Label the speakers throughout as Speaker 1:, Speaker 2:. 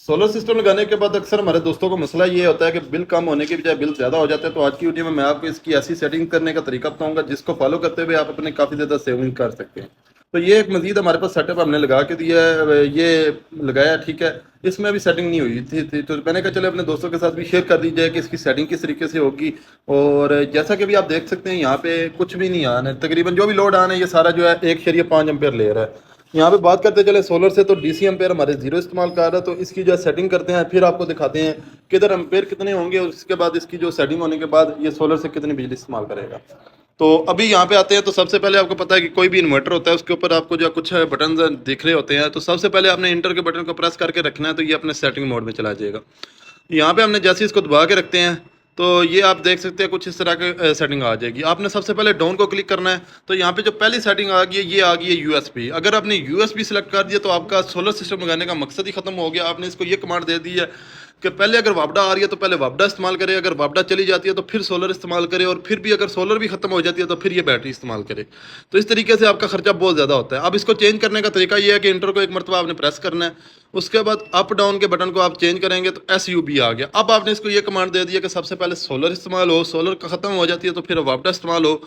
Speaker 1: Solar system लगाने के बाद अक्सर हमारे दोस्तों को मसला ये होता है कि बिल कम होने की बजाय बिल ज़्यादा हो जाता है। तो आज की वीडियो में मैं आपको इसकी ऐसी सेटिंग करने का तरीका बताऊंगा जिसको फॉलो करते हुए आप अपने काफ़ी ज़्यादा सेविंग कर सकते हैं। तो ये एक मजीद हमारे पास सेटअप हमने लगा के दिया है, ये लगाया, ठीक है। इसमें अभी सेटिंग नहीं हुई थी तो मैंने कहा चले अपने दोस्तों के साथ भी शेयर कर दी जाए कि इसकी सेटिंग किस तरीके से होगी। और जैसा कि अभी आप देख सकते हैं यहाँ पे कुछ भी नहीं आना है, तकरीबन जो भी लोड आना है ये सारा जो है 1.5 एम्पेयर ले रहा है। यहाँ पे बात करते चले सोलर से, तो डीसी एम्पेयर हमारे जीरो इस्तेमाल कर रहा है। तो इसकी जो सेटिंग करते हैं फिर आपको दिखाते हैं किधर एम्पेयर कितने होंगे और उसके बाद इसकी जो सेटिंग होने के बाद ये सोलर से कितनी बिजली इस्तेमाल करेगा। तो अभी यहाँ पे आते हैं। तो सबसे पहले आपको पता है कि कोई भी इन्वर्टर होता है उसके ऊपर आपको जो कुछ बटन दिख रहे होते हैं। तो सबसे पहले आपने इंटर के बटन को प्रेस करके रखना है, तो ये अपने सेटिंग मोड में चला जाएगा। यहाँ पे हमने जैसे इसको दबा के रखते हैं तो ये आप देख सकते हैं कुछ इस तरह के सेटिंग आ जाएगी। आपने सबसे पहले डाउन को क्लिक करना है। तो यहाँ पे जो पहली सेटिंग आ गई है ये आ गई है यूएसबी। अगर आपने यूएसबी सेलेक्ट कर दिया तो आपका सोलर सिस्टम लगाने का मकसद ही खत्म हो गया। आपने इसको ये कमांड दे दी है कि पहले अगर वापडा आ रही है तो पहले वापडा इस्तेमाल करे, अगर वापडा चली जाती है तो फिर सोलर इस्तेमाल करे, और फिर भी अगर सोलर भी खत्म हो जाती है तो फिर ये बैटरी इस्तेमाल करे। तो इस तरीके से आपका खर्चा बहुत ज़्यादा होता है। अब इसको चेंज करने का तरीका ये है कि इंटर को एक मरतबा आपने प्रेस करना है, उसके बाद अप डाउन के बटन को आप चेंज करेंगे तो SUB आ गया। अब आपने इसको ये कमांड दे दिया कि सबसे पहले सोलर इस्तेमाल हो, सोलर का ख़त्म हो जाती है तो फिर वापडा इस्तेमाल हो,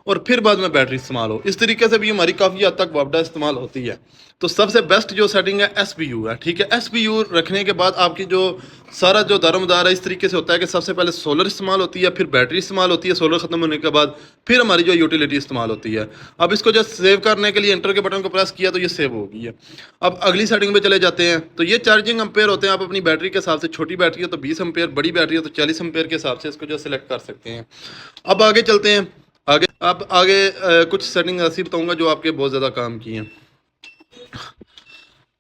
Speaker 1: और फिर बाद में बैटरी इस्तेमाल हो। इस तरीके से भी हमारी काफ़ी हद तक वापडा इस्तेमाल होती है। तो सबसे बेस्ट जो सेटिंग है SPU है, ठीक है। SPU रखने के बाद आपकी जो सारा जो दारोमदार है इस तरीके से होता है कि सबसे पहले सोलर इस्तेमाल होती है, फिर बैटरी इस्तेमाल होती है, सोलर ख़त्म होने के बाद फिर हमारी जो यूटिलिटी इस्तेमाल होती है। अब इसको जब सेव करने के लिए एंटर के बटन को प्रेस किया तो ये सेव हो गई है। अब अगली सेटिंग पे चले जाते हैं। तो ये चार्जिंग एम्पेयर होते हैं। आप अपनी बैटरी के हिसाब से, छोटी बैटरी है तो 20 एम्पेयर, बड़ी बैटरी है तो 40 एम्पेयर के हिसाब से इसको जो सिलेक्ट कर सकते हैं। अब आगे चलते हैं। आगे अब आगे कुछ सेटिंग ऐसी बताऊंगा जो आपके बहुत ज़्यादा काम की हैं।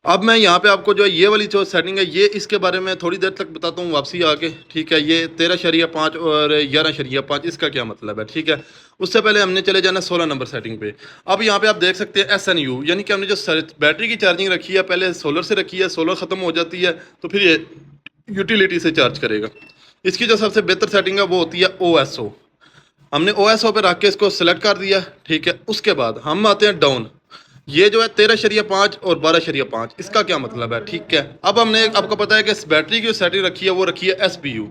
Speaker 1: अब मैं यहाँ पे आपको जो ये वाली जो सेटिंग है ये इसके बारे में थोड़ी देर तक बताता हूँ वापसी आके, ठीक है। ये 13.5 और 11.5 इसका क्या मतलब है, ठीक है। उससे पहले हमने चले जाना 16 नंबर सेटिंग पे। अब यहाँ पे आप देख सकते हैं SNU, यानी कि हमने जो बैटरी की चार्जिंग रखी है पहले सोलर से रखी है, सोलर ख़त्म हो जाती है तो फिर ये यूटिलिटी से चार्ज करेगा। इसकी जो सबसे बेहतर सेटिंग है वो होती है OSO। हमने OSO पे रख के इसको सिलेक्ट कर दिया, ठीक है। उसके बाद हम आते हैं डाउन। ये जो है 13.5 और 12.5, इसका क्या मतलब है, ठीक है। अब हमने आपको पता है कि इस बैटरी की जो सेटिंग रखी है वो रखी है SPU,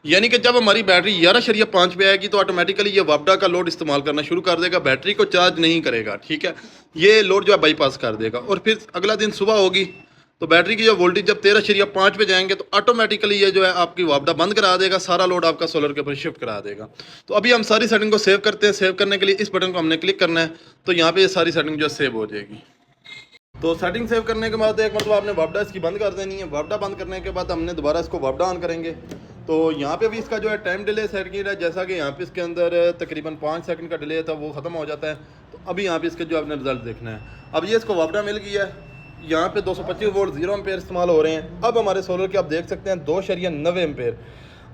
Speaker 1: यानी कि जब हमारी बैटरी 11.5 पे आएगी तो ऑटोमेटिकली ये वापडा का लोड इस्तेमाल करना शुरू कर देगा, बैटरी को चार्ज नहीं करेगा, ठीक है। ये लोड जो है बाईपास कर देगा, और फिर अगला दिन सुबह होगी तो बैटरी की जो वोल्टेज जब 13.5 पे जाएंगे तो ऑटोमेटिकली ये जो है आपकी वापडा बंद करा देगा, सारा लोड आपका सोलर के ऊपर शिफ्ट करा देगा। तो अभी हम सारी सेटिंग को सेव करते हैं। सेव करने के लिए इस बटन को हमने क्लिक करना है, तो यहाँ पे ये सारी सेटिंग जो है सेव हो जाएगी। तो सेटिंग सेव करने के बाद एक मतलब आपने वापडा इसकी बंद कर देनी है। वापडा बंद करने के बाद हमने दोबारा इसको वापडा ऑन करेंगे। तो यहाँ पे भी इसका जो है टाइम डिले सेट किया है, जैसा कि यहाँ पे इसके अंदर तकरीबन 5 सेकंड का डिले था वो ख़त्म हो जाता है। तो अभी यहाँ पे इसके जो आपने रिजल्ट देखना है। अब ये इसको वापडा मिल गया है। यहाँ पे 225 वोल्ट 0 एम्पेयर इस्तेमाल हो रहे हैं। अब हमारे सोलर के आप देख सकते हैं 2.9 एम्पेयर,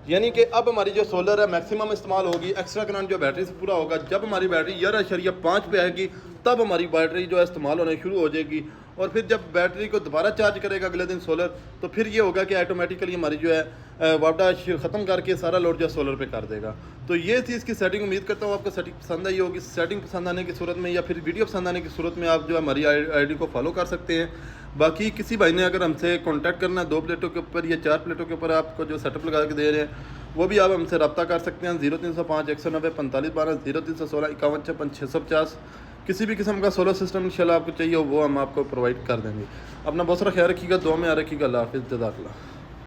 Speaker 1: यानी कि अब हमारी जो सोलर है मैक्सिमम इस्तेमाल होगी। एक्स्ट्रा करंट जो बैटरी से पूरा होगा। जब हमारी बैटरी 11.5 पे आएगी तब हमारी बैटरी जो है इस्तेमाल होने शुरू हो जाएगी, और फिर जब बैटरी को दोबारा चार्ज करेगा अगले दिन सोलर, तो फिर ये होगा कि ऑटोमेटिकली हमारी जो है वापडा ख़त्म करके सारा लोड जो है सोलर पे कर देगा। तो ये थी इसकी सेटिंग। उम्मीद करता हूँ आपको सेटिंग पसंद आई होगी। सेटिंग पसंद आने की सूरत में या फिर वीडियो पसंद आने की सूरत में आप जो है हमारी ID को फॉलो कर सकते हैं। बाकी किसी भाई ने अगर हमसे कॉन्टैक्ट करना है 2 प्लेटों के ऊपर या 4 प्लेटों के ऊपर आपको जो सेटअप लगा के दे रहे हैं वो भी आप हमसे रब्ता कर सकते हैं। 0305 190 45 12, 0316 51 56 650। किसी भी किस्म का सोलर सिस्टम इंशाल्लाह आपको चाहिए हो वो हम आपको प्रोवाइड कर देंगे। अपना बहुत सारा ख्याल रखिएगा, दुआ में याद रखिएगा। अल्लाह हाफिज़, जज़ाकल्लाह।